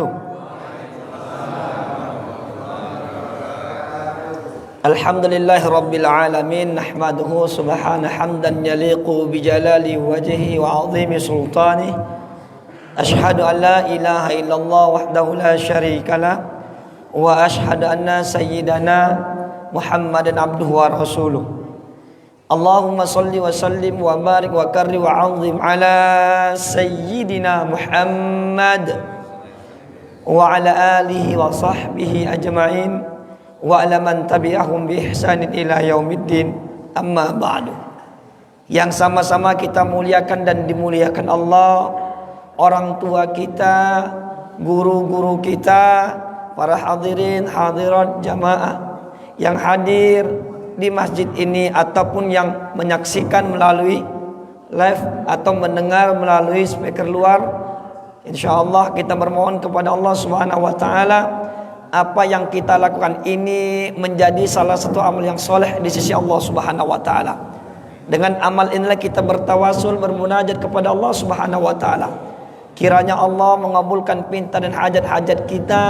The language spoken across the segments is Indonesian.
wabarakatuh. Alhamdulillahi rabbil alamin, nahmaduhu subhanahu hamdan yaliqu bijalali wajhi wa azimi sultani. Ashhadu an la ilaha illallah wahdahu la syarikalah wa ashhadu anna sayyidana Muhammadan abduhu wa rasuluh. Allahumma salli wa sallim wa barik wa karrim wa azim ala sayyidina Muhammad wa ala alihi wa sahbihi ajma'in wa ala man tabi'ahum bi ihsanin ila yaumiddin, amma ba'du. Yang sama-sama kita muliakan dan dimuliakan Allah, orang tua kita, guru-guru kita, para hadirin hadirat jamaah yang hadir di masjid ini ataupun yang menyaksikan melalui live atau mendengar melalui speaker luar. Insyaallah kita bermohon kepada Allah Subhanahu wa taala, apa yang kita lakukan ini menjadi salah satu amal yang soleh di sisi Allah Subhanahu wa taala. Dengan amal inilah kita bertawasul, bermunajat kepada Allah Subhanahu wa taala. Kiranya Allah mengabulkan pinta dan hajat-hajat kita,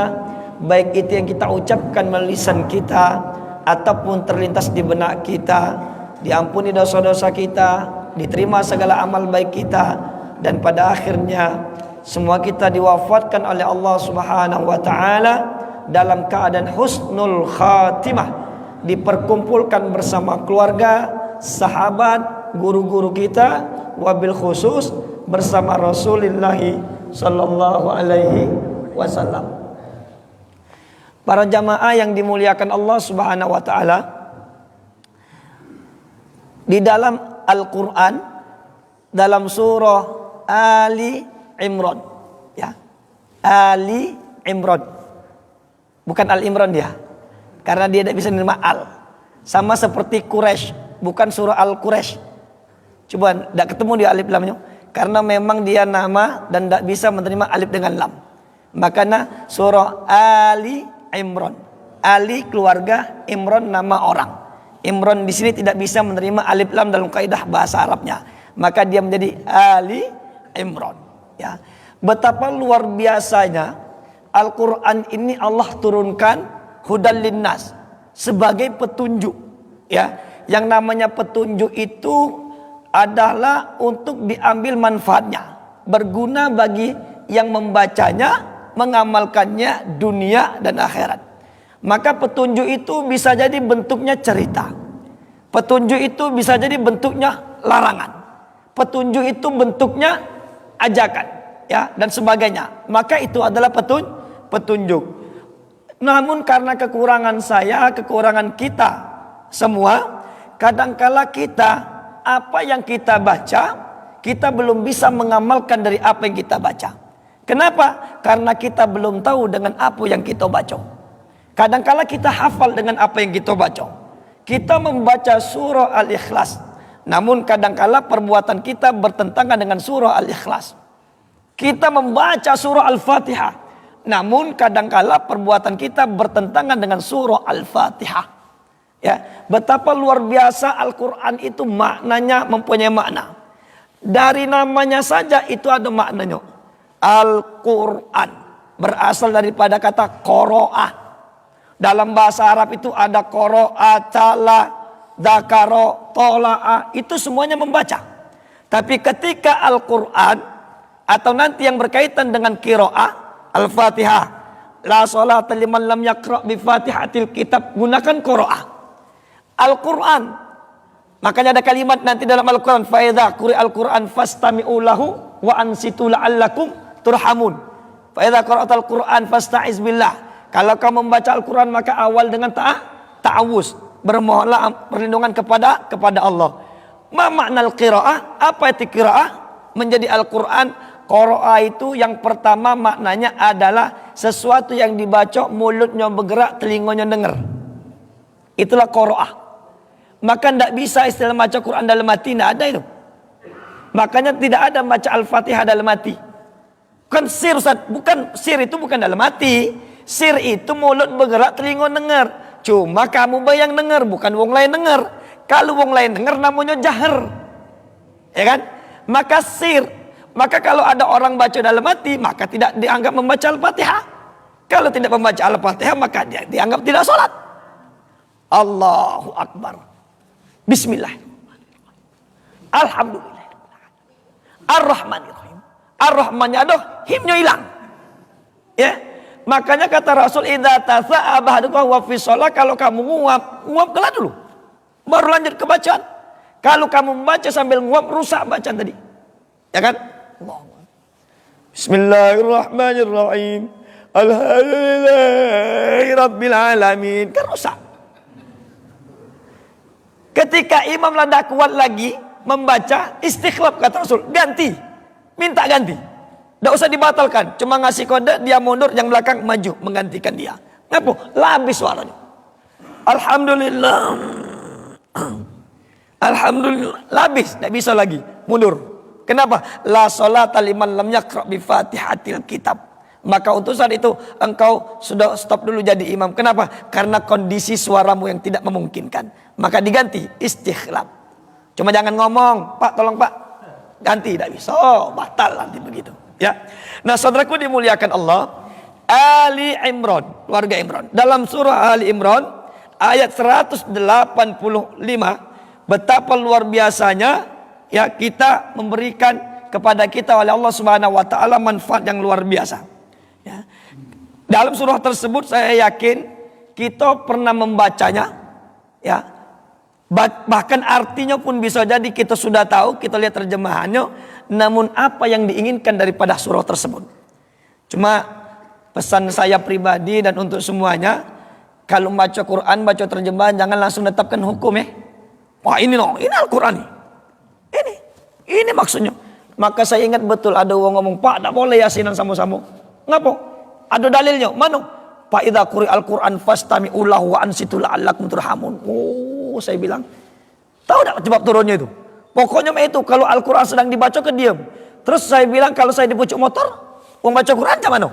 baik itu yang kita ucapkan melalui lisan kita ataupun terlintas di benak kita, diampuni dosa-dosa kita, diterima segala amal baik kita, dan pada akhirnya semua kita diwafatkan oleh Allah Subhanahu wa taala dalam keadaan husnul khatimah, diperkumpulkan bersama keluarga, sahabat, guru-guru kita, wabil khusus bersama Rasulullah sallallahu alaihi wasallam. Para jamaah yang dimuliakan Allah Subhanahu wa taala, di dalam Al-Qur'an dalam surah Ali Imran, ya. Ali Imran. Bukan Al-Imran dia. Karena dia tidak bisa menerima al. Sama seperti Quraisy, bukan surah Al-Quraisy. Coba tidak ketemu dia alif lamnya. Karena memang dia nama dan tidak bisa menerima alif dengan lam. Makanya surah Ali Imran. Ali keluarga, Imran nama orang. Imran di sini tidak bisa menerima alif lam dalam kaidah bahasa Arabnya. Maka dia menjadi Ali Imran. Ya. Betapa luar biasanya Al-Quran ini Allah turunkan hudal linnas, sebagai petunjuk. Ya. Yang namanya petunjuk itu adalah untuk diambil manfaatnya, berguna bagi yang membacanya, mengamalkannya dunia dan akhirat. Maka petunjuk itu bisa jadi bentuknya cerita. Petunjuk itu bisa jadi bentuknya larangan. Petunjuk itu bentuknya ajakan, ya, dan sebagainya. Maka itu adalah petunjuk. Namun karena kekurangan saya, kekurangan kita semua, kadangkala kita apa yang kita baca, kita belum bisa mengamalkan dari apa yang kita baca. Kenapa? Karena kita belum tahu dengan apa yang kita baca. Kadangkala kita hafal dengan apa yang kita baca. Kita membaca surah Al-Ikhlas, namun kadangkala perbuatan kita bertentangan dengan surah Al-Ikhlas. Kita membaca surah Al-Fatihah, namun kadangkala perbuatan kita bertentangan dengan surah Al-Fatihah. Ya, betapa luar biasa Al-Quran itu maknanya mempunyai makna. Dari namanya saja itu ada maknanya. Al-Quran berasal daripada kata qoro'ah. Dalam bahasa Arab itu ada qoro'ah, tala, dzakaro, tola'a. Itu semuanya membaca. Tapi ketika Al-Quran atau nanti yang berkaitan dengan qira'ah, Al-Fatihah, la sholata liman lam yaqra' bi fatihatil kitab, gunakan qoro'ah. Al-Quran, makanya ada kalimat nanti dalam Al-Quran, fa idza quri'al Quran fastami'u lahu wa ansitu la'allakum turhamun. Fa idza qara'tal Quran fasta'iz billah. Kalau kamu membaca Al-Quran maka awal dengan ta'awuz, bermohonlah perlindungan kepada Allah. Ma makna al-qiraah? Apa itu qiraah? Menjadi Al-Quran, qiraah itu yang pertama maknanya adalah sesuatu yang dibaca, mulutnya bergerak, telinganya dengar. Itulah qiraah. Maka tidak bisa istilah baca Quran dalam hati, tidak ada itu. Makanya tidak ada baca Al-Fatihah dalam hati. Bukan sir, Ustaz. Bukan sir, itu bukan dalam hati. Sir itu mulut bergerak, telinga dengar. Cuma kamu bayang dengar, bukan wong lain dengar. Kalau wong lain dengar namanya jahar. Ya kan? Maka sir, Maka kalau ada orang baca dalam hati, maka tidak dianggap membaca Al-Fatihah. Kalau tidak membaca Al-Fatihah, maka dia dianggap tidak sholat. Allahu Akbar. Bismillah. Alhamdulillah. Ar-Rahmanirrahim. Ar-Rahmannya aduh, himnya hilang. Ya. Makanya kata Rasul, idza tasa'aba ahadukum wa fi shalah, kalau kamu nguap kelar dulu. Baru lanjut ke bacaan. Kalau kamu membaca sambil nguap, rusak bacaan tadi. Ya kan? Bismillahirrahmanirrahim. Alhamdulillahi rabbil alamin. Kan rusak. Ketika imam lada kuat lagi membaca, istikhlaf kata Rasul, ganti. Minta ganti. Tidak usah dibatalkan. Cuma ngasih kode, dia mundur, yang belakang maju menggantikan dia. Ngapu? Labis suaranya. Alhamdulillah. Alhamdulillah. Labis. Tidak bisa lagi. Mundur. Kenapa? La sholata liman lam yaqra bi fatihatil kitab. Maka untuk saat itu engkau sudah stop dulu jadi imam. Kenapa? Karena kondisi suaramu yang tidak memungkinkan. Maka diganti istikhlaf. Cuma jangan ngomong, Pak tolong Pak. Ganti, tidak bisa. Oh, batal nanti begitu. Ya. Nah, saudaraku dimuliakan Allah. Ali Imran, keluarga Imran. Dalam surah Ali Imran ayat 185, betapa luar biasanya ya kita memberikan kepada kita oleh Allah Subhanahu wa taala manfaat yang luar biasa. Ya. Dalam surah tersebut saya yakin kita pernah membacanya, ya. Bahkan artinya pun bisa jadi kita sudah tahu, kita lihat terjemahannya, namun apa yang diinginkan daripada surah tersebut. Cuma pesan saya pribadi dan untuk semuanya, kalau baca Quran, baca terjemahan, jangan langsung tetapkan hukum ya. Wah ini Al-Quran nih. Ini maksudnya. Maka saya ingat betul ada orang ngomong, Pak tak boleh yasinan sama-sama. Ngapa? Ada dalilnya. Mana? Fa idza quri'al Qur'an fastami'u lahu wa ansitu la'allakum turhamun. Oh, saya bilang, tahu tak sebab turunnya itu? Pokoknya itu kalau Al-Quran sedang dibaca ke diam. Terus saya bilang kalau saya dibujuk motor, orang baca Quran macam mana?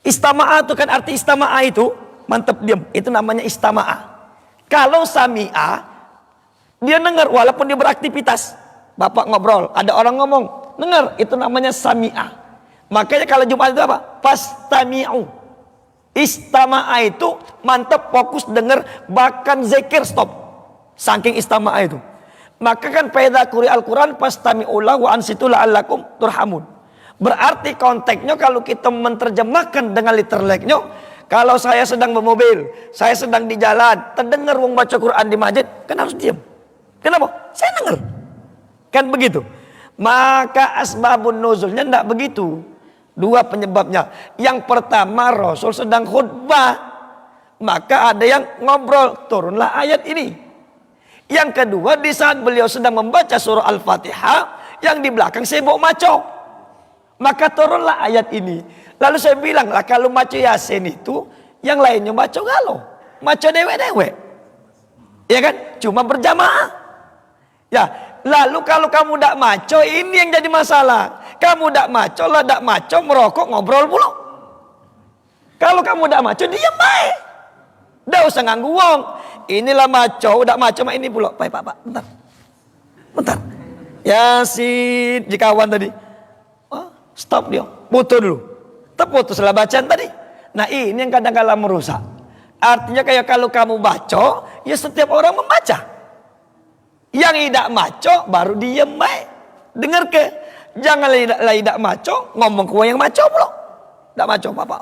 Istama'a itu kan arti istama'a itu mantap diam. Itu namanya istama'a. Kalau sami'a, dia dengar walaupun dia beraktivitas. Bapak ngobrol, ada orang ngomong, dengar, itu namanya sami'a. Makanya kalau Jumat itu apa? Fastami'u. Istama'a itu mantap fokus dengar, bahkan zikir stop. Saking istama'a itu. Maka kan faidza quri'al Qur'an fastami'u lahu wa ansitu la'allakum turhamun. Berarti konteksnya kalau kita menerjemahkan dengan literalnya, kalau saya sedang bermobil, saya sedang di jalan, terdengar wong baca Quran di masjid, kan harus diam. Kenapa? Saya dengar. Kan begitu. Maka asbabun nuzulnya tidak begitu. Dua penyebabnya. Yang pertama, Rasul sedang khutbah, maka ada yang ngobrol, turunlah ayat ini. Yang kedua, di saat beliau sedang membaca surah Al-Fatihah, yang di belakang sibuk maco, maka turunlah ayat ini. Lalu saya bilang lah, kalau maco Yasin itu, yang lainnya maco galau, maco dewe-dewe, ya kan? Cuma berjamaah. Ya, lalu kalau kamu tidak maco, ini yang jadi masalah. Kamu tidak maco lah, tidak maco, merokok, ngobrol pula. Kalau kamu tidak maco, diam baik. Tidak usah nganggu wong. Inilah maco, tidak maco, ini pula. Pak, bentar. Yasin, jikawan tadi. Oh, stop dia, putus dulu. Terputuslah bacaan tadi. Nah ini yang kadang-kadang merusak. Artinya kayak kalau kamu baca, ya setiap orang membaca. Yang tidak maco baru diam baik. Dengar ke? Jangan tidak maco ngomong ke yang maco pula. Tidak maco Bapak.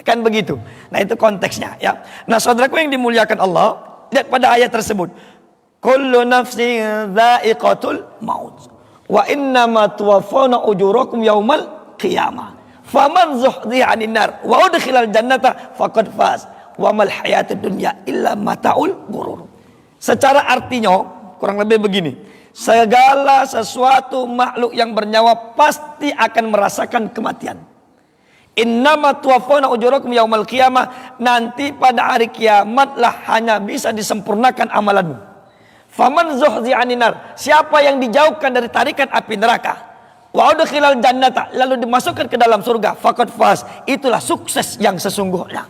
Kan begitu. Nah itu konteksnya ya. Nah saudaraku yang dimuliakan Allah, lihat pada ayat tersebut. Kullu nafsin dha'iqatul maut. Wa innama tuwaffawna ujurakum yaumal qiyamah. Faman zuhziha 'anil nar wa udkhilal jannata faqad faz. Wa mal hayatud dunya illa mataul ghurur. Secara artinya kurang lebih begini. Segala sesuatu makhluk yang bernyawa pasti akan merasakan kematian. Innama tuwaffawna ujurakum yaumal qiyamah. Nanti pada hari kiamatlah hanya bisa disempurnakan amalanmu. Faman zuhziha 'anil nar. Siapa yang dijauhkan dari tarikan api neraka, wa udkhilal jannata, lalu dimasukkan ke dalam surga, faqad faz. Itulah sukses yang sesungguhnya.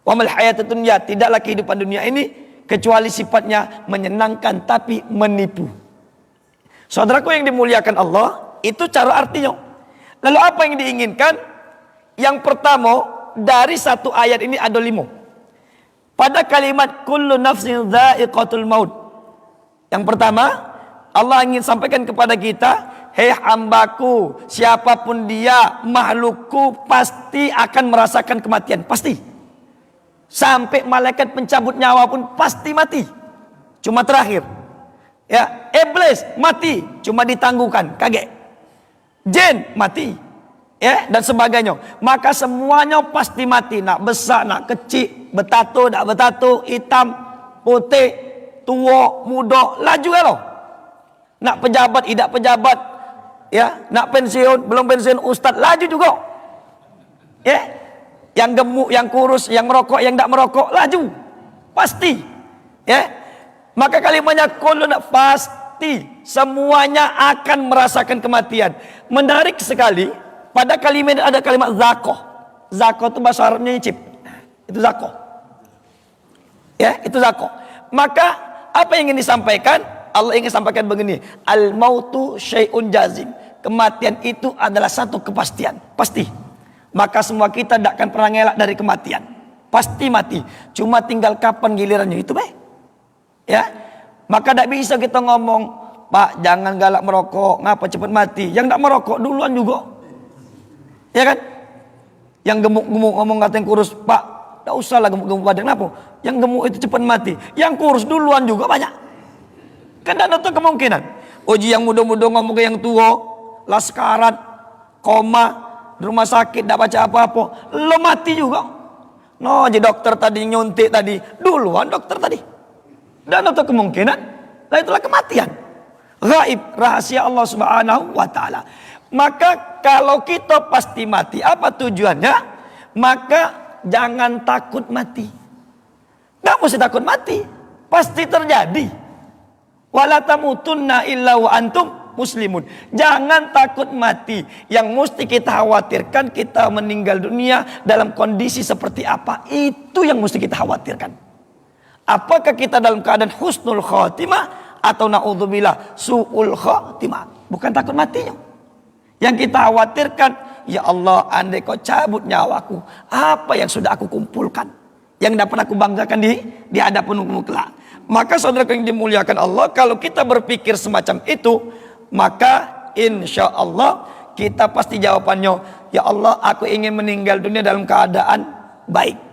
Wa mal hayatud dunya, tidaklah kehidupan dunia ini kecuali sifatnya menyenangkan tapi menipu. Saudaraku yang dimuliakan Allah, Itu cara artinya. Lalu apa yang diinginkan? Yang pertama, dari satu ayat ini ada 5. Pada kalimat kullu nafsin dha'iqatul maut. Yang pertama, Allah ingin sampaikan kepada kita, hei hambaku, siapapun dia, makhlukku pasti akan merasakan kematian, pasti. Sampai malaikat pencabut nyawa pun pasti mati. Cuma terakhir. Ya, iblis mati, cuma ditangguhkan, kaget. Jin mati. Ya, dan sebagainya. Maka semuanya pasti mati, nak besar, nak kecil, betato, tak betato, hitam, putih, tua, muda, laju kan lo. Nak pejabat, tidak pejabat, ya, nak pensiun, belum pensiun, ustaz, laju juga. Ya, yang gemuk, yang kurus, yang merokok, yang tidak merokok, laju, pasti. Ya, maka kalimatnya kulun, pasti, semuanya akan merasakan kematian. Menarik sekali, pada kalimat ada kalimat zakoh. Zakoh itu bahasa Arabnya nyicip, itu zakoh. Ya, itu zakoh. Maka apa yang ingin disampaikan? Allah ingin sampaikan begini, al mautu syai'un jazim. Kematian itu adalah satu kepastian, pasti. Maka semua kita tidak akan pernah ngelak dari kematian, pasti mati. Cuma tinggal kapan gilirannya, itu baik. Ya, maka tidak bisa kita ngomong, Pak jangan galak merokok, ngapa cepat mati. Yang tidak merokok duluan juga, ya kan? Yang gemuk-gemuk ngomong kata yang kurus, Pak tidak usah lah gemuk-gemuk badan, kenapa? Yang gemuk itu cepat mati. Yang kurus duluan juga banyak. Kan tidak ada kemungkinan. Uji yang muda-muda ngomong ke yang tua, laskaran, koma, di rumah sakit, tidak baca apa-apa, lo mati juga. No, jadi dokter tadi nyuntik tadi, duluan dokter tadi. Dan ada kemungkinan, nah itulah kematian. Gaib, rahasia Allah Subhanahu wa Ta'ala. Maka kalau kita pasti mati, apa tujuannya? Maka jangan takut mati. Nggak mesti takut mati, pasti terjadi. Wala tamutunna illa wa antum muslimun. Jangan takut mati. Yang mesti kita khawatirkan, kita meninggal dunia dalam kondisi seperti apa. Itu yang mesti kita khawatirkan. Apakah kita dalam keadaan husnul khatimah atau na'udzubillah su'ul khatimah. Bukan takut matinya. Yang kita khawatirkan, ya Allah, andai kau cabut nyawaku, apa yang sudah aku kumpulkan, yang dapat aku banggakan di hadapan-Mu kelak. Maka saudara yang dimuliakan Allah, kalau kita berpikir semacam itu, maka insya Allah kita pasti jawabannya, ya Allah, aku ingin meninggal dunia dalam keadaan baik.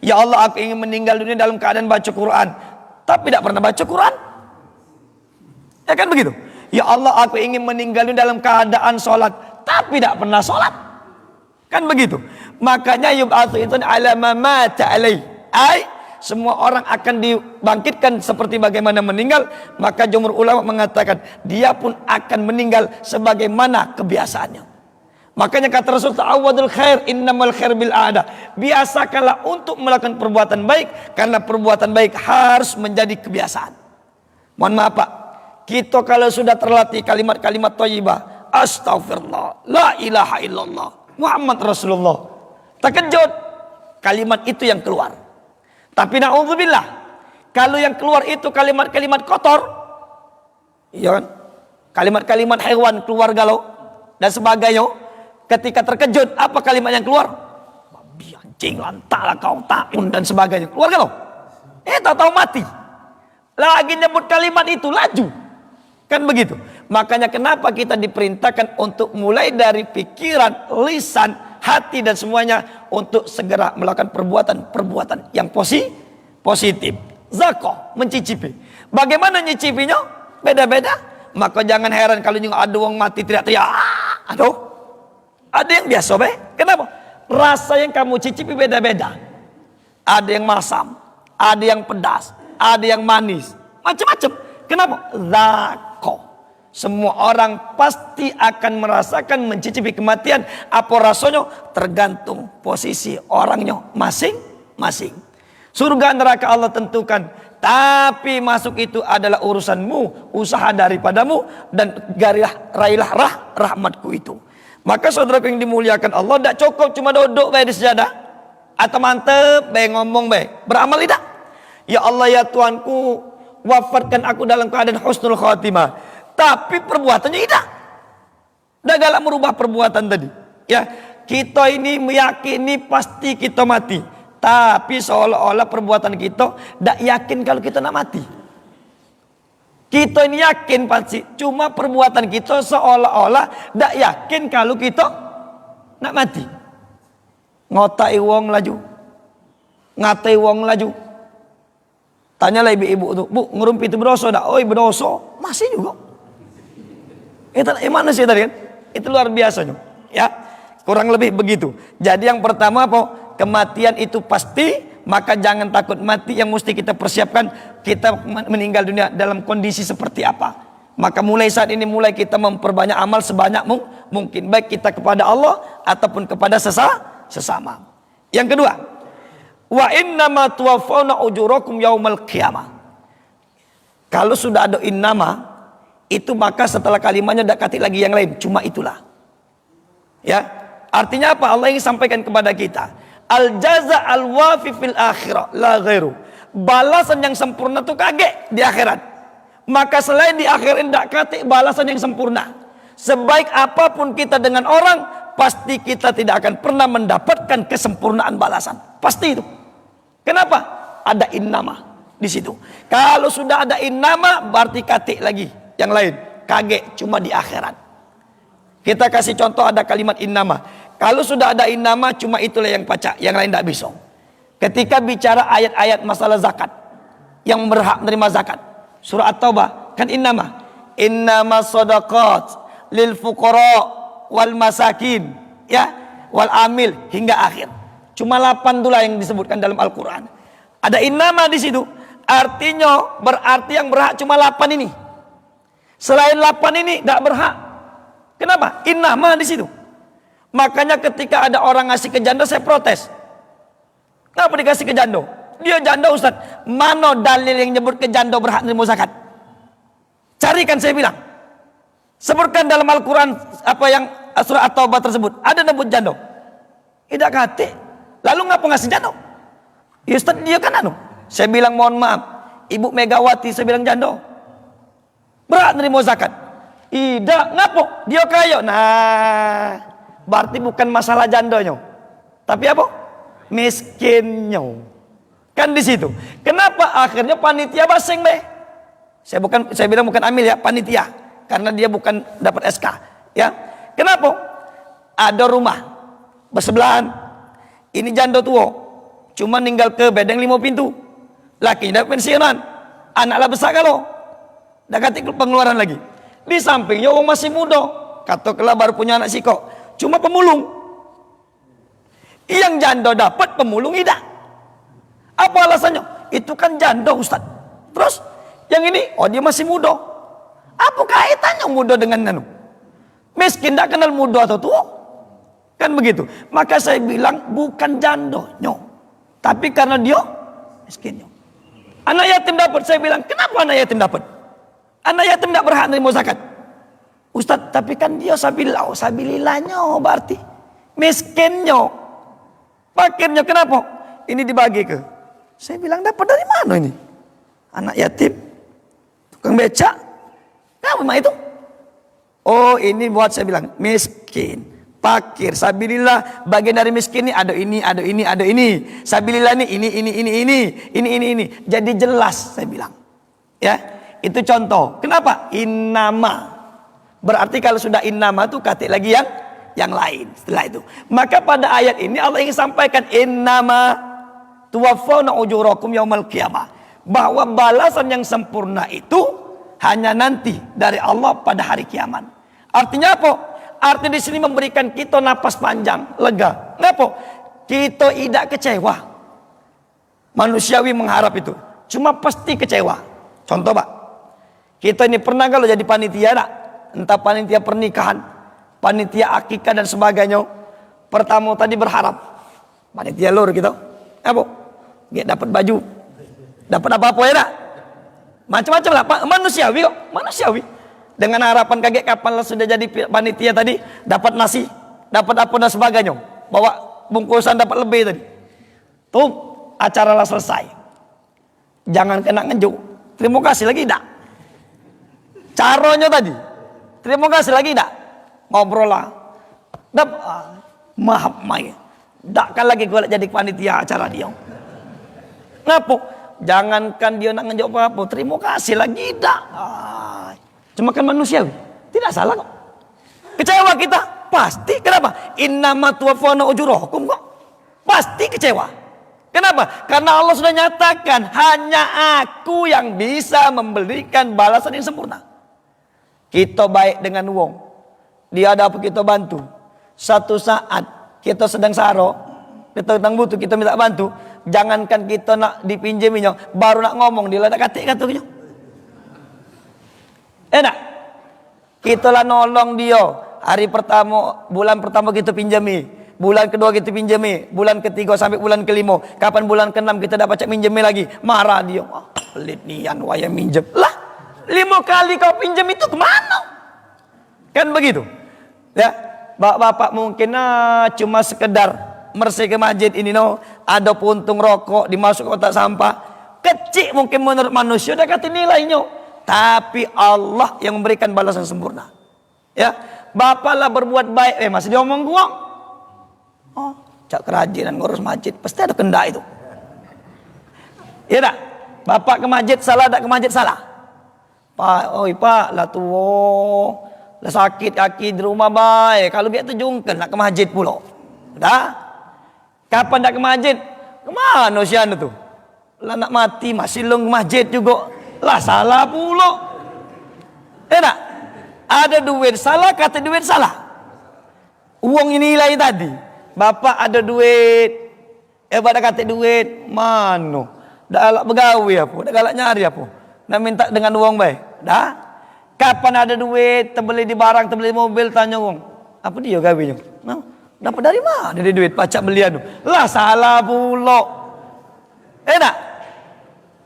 Ya Allah, aku ingin meninggal dunia dalam keadaan baca Quran, tapi tidak pernah baca Quran. Ya kan begitu? Ya Allah, aku ingin meninggal dunia dalam keadaan sholat, tapi tidak pernah sholat. Kan begitu? Makanya yub'atsu itu ala ma mata alai. Semua orang akan dibangkitkan seperti bagaimana meninggal. Maka jumhur ulama mengatakan dia pun akan meninggal sebagaimana kebiasaannya. Makanya kata Rasul, ta'awwadul khair innamal khair bil ada. Biasakanlah untuk melakukan perbuatan baik, karena perbuatan baik harus menjadi kebiasaan. Mohon maaf Pak, kita kalau sudah terlatih kalimat-kalimat thayyibah, astaghfirullah, la ilaha illallah, Muhammad Rasulullah, terkejut kalimat itu yang keluar. Tapi na'udzubillah, kalau yang keluar itu kalimat-kalimat kotor, iya kan? Kalimat-kalimat hewan keluar galau dan sebagainya. Ketika terkejut, apa kalimat yang keluar? Babi, anjing, lantalah kau, takun dan sebagainya. Keluar galau. Tak tahu mati. Lagi nyebut kalimat itu, laju. Kan begitu. Makanya kenapa kita diperintahkan untuk mulai dari pikiran, lisan, hati dan semuanya untuk segera melakukan perbuatan-perbuatan yang positif. Zakoh, mencicipi. Bagaimana nyicipinya? Beda-beda. Maka jangan heran kalau ada orang mati teriak-teriak. Aduh, ada yang biasa be. Kenapa? Rasa yang kamu cicipi beda-beda. Ada yang masam, ada yang pedas, ada yang manis, macam-macam. Kenapa? Zakoh. Semua orang pasti akan merasakan mencicipi kematian. Apa rasanya? Tergantung posisi orangnya masing-masing. Surga neraka Allah tentukan. Tapi masuk itu adalah urusanmu, usaha daripadamu, dan raihlah rahmatku itu. Maka saudara yang dimuliakan Allah, tidak cukup cuma duduk baik di sejadah atau mantep baik ngomong baik, beramal tidak. Ya Allah, ya Tuanku, wafatkan aku dalam keadaan husnul khatimah. Tapi perbuatannya tidak. Udah galak merubah perbuatan tadi. Ya, kita ini meyakini pasti kita mati. Tapi seolah-olah perbuatan kita tidak yakin kalau kita nak mati. Kita ini yakin pasti, cuma perbuatan kita seolah-olah tidak yakin kalau kita nak mati. Ngotai wong laju, ngatai wong laju. Tanyalah ibu-ibu tuh, bu ngerumpi itu berdosa tak? Oh berdosa, masih juga. Itu mana sih tadi kan? Itu luar biasanya, ya kurang lebih begitu. Jadi yang pertama apa? Kematian itu pasti. Maka jangan takut mati, yang mesti kita persiapkan kita meninggal dunia dalam kondisi seperti apa. Maka mulai saat ini mulai kita memperbanyak amal sebanyak mungkin, baik kita kepada Allah ataupun kepada sesama. Yang kedua, wa innama tuwaffawna ujurakum yaumal qiyamah. Kalau sudah ada innama itu, maka setelah kalimatnya tidak kata lagi yang lain, cuma itulah. Ya, artinya apa? Allah ingin sampaikan kepada kita, al jaza al wafi fil akhirah la ghairu. Balasan yang sempurna itu kagak di akhirat. Maka selain di akhirat tidak kata balasan yang sempurna. Sebaik apapun kita dengan orang, pasti kita tidak akan pernah mendapatkan kesempurnaan balasan. Pasti itu. Kenapa? Ada innama di situ. Kalau sudah ada innama, berarti kata lagi yang lain. Kagak cuma di akhirat. Kita kasih contoh, ada kalimat innama. Kalau sudah ada innama, cuma itulah yang pacak, yang lain tidak bisa. Ketika bicara ayat-ayat masalah zakat, yang berhak menerima zakat, surah At-Taubah kan innama shadaqat lil fuqara wal masakin, ya, wal amil hingga akhir. Cuma 8 itulah yang disebutkan dalam Al-Quran. Ada innama di situ, artinya berarti yang berhak cuma 8 ini. Selain 8 ini tidak berhak. Kenapa? Innama di situ. Makanya ketika ada orang ngasih ke janda, saya protes. Kenapa dikasih ke janda? Dia janda Ustaz. Mana dalil yang nyebut ke janda berhak menerima zakat? Carikan, saya bilang. Sebutkan dalam Al-Quran apa yang surah At-Taubah tersebut. Ada nyebut janda? Tidak kata. Lalu ngapa ngasih janda? Ya Ustaz, dia kan anu. Saya bilang mohon maaf, Ibu Megawati, saya bilang janda berhak menerima zakat. Tidak, ngapa? Dia kaya. Nah, berarti bukan masalah jandanya, tapi apa? Miskinnya. Kan di situ. Kenapa akhirnya panitia basing be? Saya bilang bukan amil ya, panitia. Karena dia bukan dapat SK, ya. Kenapa? Ada rumah bersebelahan. Ini janda tua, cuma ninggal ke bedeng 5 pintu. Lakinya dapat pensiunan, anaklah besar kalau. Dah kata pengeluaran lagi. Di sampingnya orang masih muda, katakanlah baru punya anak sikok, cuma pemulung. Yang janda dapat, pemulung tidak. Apa alasannya? Itu kan janda Ustaz. Terus yang ini, oh dia masih muda. Apa kaitannya muda dengan anu? Miskin tidak kenal muda atau tua. Kan begitu. Maka saya bilang bukan jandanya, tapi karena dia miskinnya. Anak yatim dapat, saya bilang kenapa anak yatim dapat? Anak yatim tidak berhak menerima zakat. Ustaz, tapi kan dia sabilillahnya berarti miskinnya, fakirnya. Kenapa? Ini dibagi ke. Saya bilang dapat dari mana ini? Anak yatim, tukang becak, apa itu? Oh ini buat, saya bilang miskin, fakir, sabilillah. Bagian dari miskin ini ada ini, ada ini, ada ini. Sabilillah ini. Jadi jelas saya bilang. Ya. Itu contoh. Kenapa? Innama. Berarti kalau sudah innama itu kata lagi yang lain setelah itu. Maka pada ayat ini Allah ingin sampaikan innama tuwaffawna ujurakum yaumal qiyamah. Bahwa balasan yang sempurna itu hanya nanti dari Allah pada hari kiamat. Artinya apa? Artinya di sini memberikan kita napas panjang, lega. Kenapa? Kita tidak kecewa. Manusiawi mengharap itu. Cuma pasti kecewa. Contoh Pak. Kita ini pernah kalau jadi panitia tak? Entah panitia pernikahan, panitia akikah dan sebagainya. Pertama tadi berharap panitia lor gitu. Apa? Dia dapat baju, dapat apa-apa ya tak? Macam-macam lah Pak. Manusiawi kok, manusiawi. Dengan harapan kaget kapan lah sudah jadi panitia tadi, dapat nasi, dapat apa dan sebagainya. Bawa bungkusan dapat lebih tadi. Tuh acara lah selesai. Jangan kena ngejuk. Terima kasih lagi tak? Caranya tadi, terima kasih lagi tak? ngobrol lah. Maaf mai. Dakkan lagi gue jadi panitia acara dia. Ngapo? Jangankan dia nak ngejawab apa, terima kasih lagi dak. Cuma kan manusiawi, tidak salah kok. Kecewa kita pasti. Kenapa? Innama tuwaffawna ujurakum kok. Pasti kecewa. Kenapa? Karena Allah sudah nyatakan hanya aku yang bisa memberikan balasan yang sempurna. Kita baik dengan wong, dia ada apa kita bantu. Satu saat kita sedang saro, kita sedang butuh, kita minta bantu. Jangankan kita nak dipinjaminya, baru nak ngomong dia nak katik katanya. Enak. Kita lah nolong dia. Hari pertama, bulan pertama kita pinjami, bulan kedua kita pinjami, bulan ketiga sampai bulan kelima. Kapan bulan keenam kita dapat cek pinjami lagi, marah dia. Pelit nian waya minjem. Lah, 5 kali kau pinjam itu kemana? Kan begitu. Ya, bapak-bapak mungkin cuma sekedar mersih ke masjid ini ada puntung rokok dimasuk kotak sampah. Kecil mungkin menurut manusia udah kata nilainya. Tapi Allah yang memberikan balasan sempurna. Ya, bapaklah berbuat baik, masih diomong gua. Cak kerajinan ngurus masjid, pasti ada kendak itu. Iya tak? Bapak ke masjid salah, tak ke masjid salah. Pak, lah tuwo, lah sakit kaki di rumah baik. Kalau gitu jungkel nak ke masjid pula. Dah? Kapan nak ke masjid? Kemana si anu tuh? Lah nak mati masih long ke masjid juga. Lah salah pula. Tak? Ada duit salah, kata duit salah. Uang ini nilai tadi. Bapak ada duit. Pada kata duit. Mano? Dah galak begawe apa? Dah galak nyari apa? Nak minta dengan uang baik. Dah? Kapan ada duit, terbeli di barang, terbeli di mobil, tanya uang. Apa dia gawenya? Dapat dari mana dia duit pacak belian? Lah salah pula. Tak?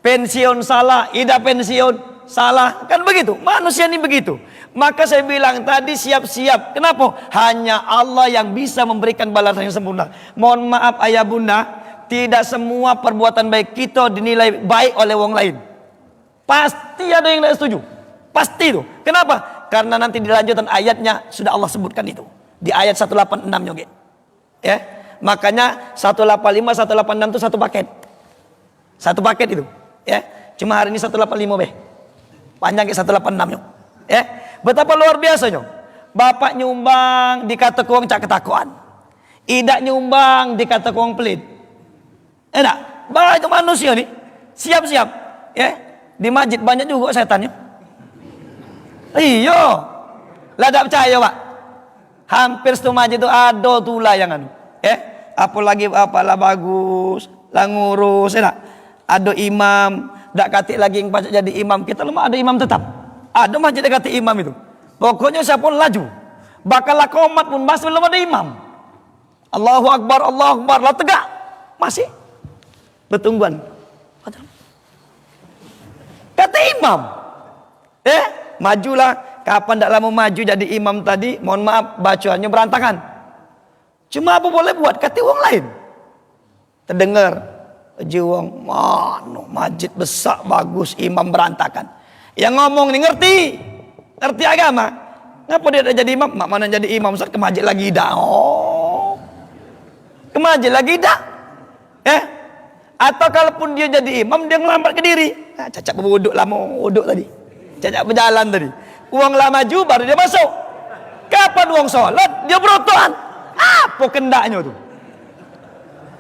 Pensiun salah, ida pensiun salah. Kan begitu. Manusia ini begitu. Maka saya bilang tadi siap-siap. Kenapa? Hanya Allah yang bisa memberikan balasan yang sempurna. Mohon maaf ayah bunda, tidak semua perbuatan baik kita dinilai baik oleh orang lain. Pasti ada yang tidak setuju. Pasti itu. Kenapa? Karena nanti di lanjutan ayatnya sudah Allah sebutkan itu. Di ayat 186 nyoge. Ya. Makanya 185 186 itu satu paket. Satu paket itu, ya. Cuma hari ini 185 be. Panjang ke 186 nyok. Ya. Betapa luar biasanya. Bapak nyumbang dikata kuang cak ketakuan. Idak nyumbang dikata kuang pelit. Enak. Banyak manusia nih. Siap-siap, ya. Di masjid banyak juga setannya. Iya. Lah tak percaya, Pak. Hampir setengah masjid itu ada tuh layangan. Apalagi apalah bagus, lah ngurus, enak. Ada imam, dak katik lagi yang pacak jadi imam. Kita lemah ada imam tetap. Ada masjid dak katik imam itu. Pokoknya siapa pun laju. Bakal komat pun masih belum ada imam. Allahu Akbar, lah tegak. Masih bertungguan. Kata imam. Majulah. Kapan tak lama maju jadi imam tadi, mohon maaf bacaannya berantakan. Cuma apa boleh buat? Kata orang lain. Terdengar jiwang, mana masjid besar bagus, imam berantakan. Yang ngomong nih ngerti agama. Ngapa dia tak jadi imam? Mak mana jadi imam saat ke masjid lagi dah. Ke masjid lagi dah. Atau kalaupun dia jadi imam, dia ngelambat ke diri. Cacat berwuduk lah, mau wuduk tadi. Cacat berjalan tadi. Uang lah maju baru dia masuk. Kapan uang sholat dia berotohan. Apa kendaknya tuh?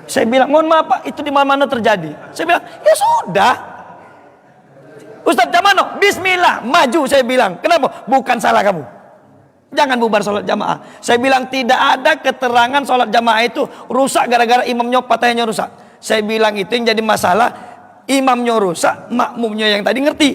Saya bilang mohon maaf Pak, itu di mana-mana terjadi. Saya bilang ya sudah. Ustaz Jamano, bismillah maju, saya bilang. Kenapa? Bukan salah kamu. Jangan bubar sholat jamaah. Saya bilang tidak ada keterangan sholat jamaah itu rusak gara-gara imamnya patahnya rusak. Saya bilang itu yang jadi masalah, imamnya rusak, makmumnya yang tadi ngerti.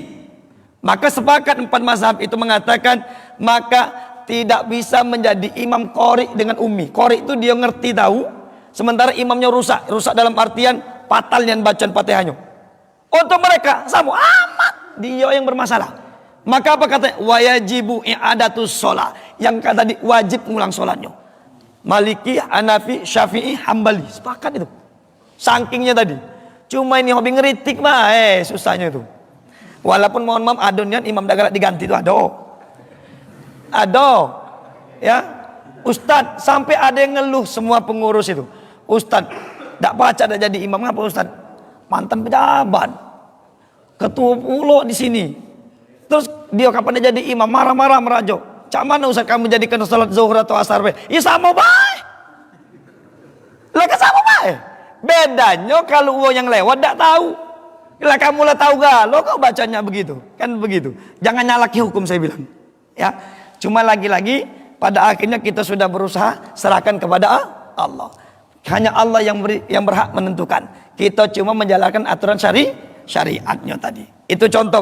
Maka sepakat 4 mazhab itu mengatakan maka tidak bisa menjadi imam qori dengan ummi. Qori itu dia ngerti tahu, sementara imamnya rusak. Rusak dalam artian fatal yang bacaan Fatihahnya. Untuk mereka sama amat dia yang bermasalah. Maka apa katanya? Wajibu i'adatus sholat. Yang kata tadi wajib ngulang sholatnya. Maliki, Hanafi, Syafi'i, Hambali. Sepakat itu. Sangkingnya tadi. Cuma ini hobi ngeritik mah, susahnya itu. Walaupun mohon maaf adonnya imam dagalak diganti itu ada. Ya, Ustadz, sampai ada yang ngeluh semua pengurus itu. Ustadz, tidak baca, tidak jadi imam. Ngapa Ustadz? Mantan pejabat, ketua pulau di sini. Terus dia kapan dia jadi imam, marah-marah merajuk. Cak mana Ustadz kamu jadikan salat zuhur atau asar? Ya sama baik. Lah kan sama baik. Bedanya kalau uang yang lewat tidak tahu. Lah kamu lah tahu gak? Lo kok bacanya begitu? Kan begitu. Jangan nyalaki hukum saya bilang. Ya, cuma lagi-lagi pada akhirnya kita sudah berusaha serahkan kepada Allah. Hanya Allah yang berhak menentukan. Kita cuma menjalankan aturan syariatnya tadi. Itu contoh